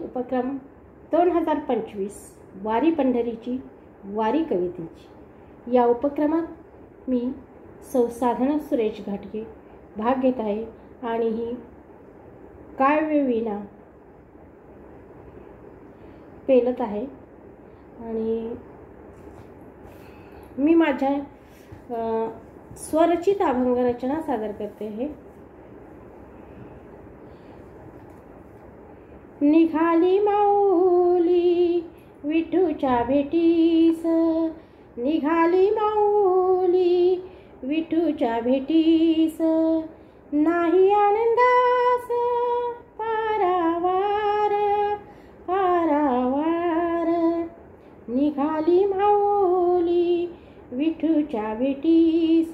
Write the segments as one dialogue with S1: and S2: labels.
S1: उपक्रम 2025 वारी पंढरीची वारी कवितेची। या उपक्रमात मी सौ साधना सुरेश घाटगे भाग घेत आहे आणि ही काव्यवीणा पेलत आहे आणि मी माझ्या स्वरचित अभंग रचना सादर करते आहे। निघाली माऊली विठूच्या भेटीस, निघाली माऊली विठूच्या भेटीस, नाही आनंदास पारावार पारावार। निघाली माऊली विठूच्या भेटीस,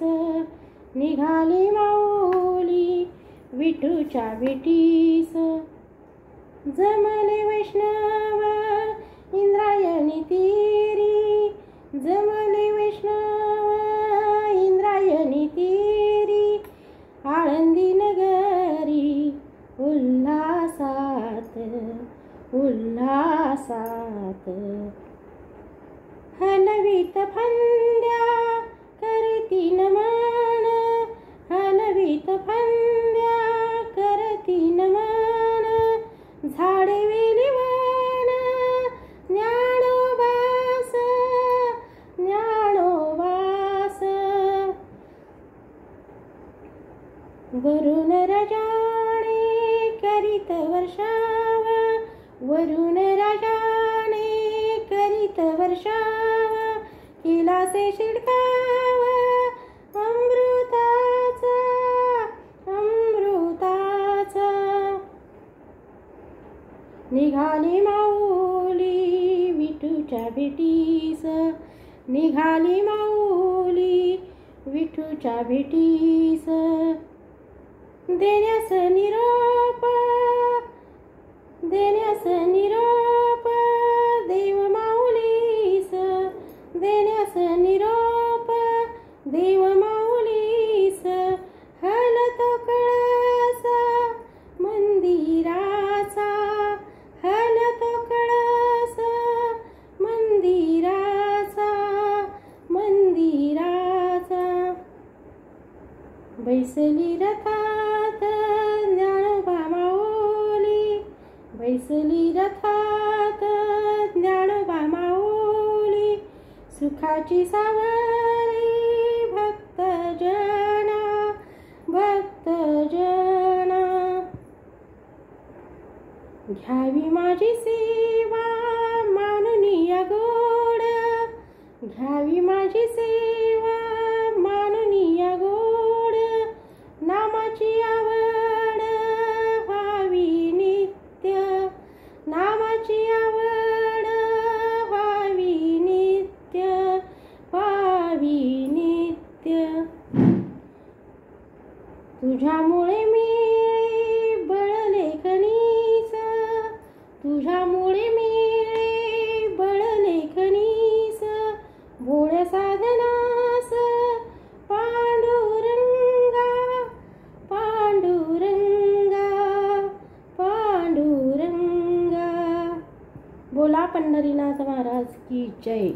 S1: निघाली माऊली विठूच्या भेटीस। जमले वैष्णव इंद्रायणी तीरी, जमले वैष्णव इंद्रायणी तीरी, आळंदी नगरी उल्हासात उल्हासात। हलवीत फंद्या करती नमन, हलवीत फंद्या करती नमन, झाडे वेलीवन ज्ञानोबास ज्ञानोबास। वरुण राजाने करीत वर्षाव, वरुण राजाने करीत वर्षाव, केलासे शिडकाव अमृताचा अमृताचा। निघाली माऊली विठूच्या भेटीस, निघाली माऊली विठूच्या भेटीस। देण्यास निरोप देण्यास निरोप देव माऊलीस, देण्यास निरोप देव माऊलीस। हलतो कळसा मंदिराचा, हलतो कळसा मंदिराचा मंदिराचा। बैसली रथात ज्ञानोबा माऊली, बैसली रथात ज्ञानोबा माऊली। सुखाची सावरी भक्त जना भक्त जना। घ्यावी माझी सेवा मानुनिया गोड, घ्यावी माझी सेवा मानुनिया गोड। नामाची आवड व्हावी नित्य, नामाची आवड व्हावी नित्य व्हावी नित्य। तुझ्यामुळे मिळे बळले कणीस, तुझ्यामुळे मिळे बळले कणीस। भोळ्या साधनास पांडुरंगा पांडुरंगा पांडुरंगा। बोला पंढरीनाथ महाराज की जय।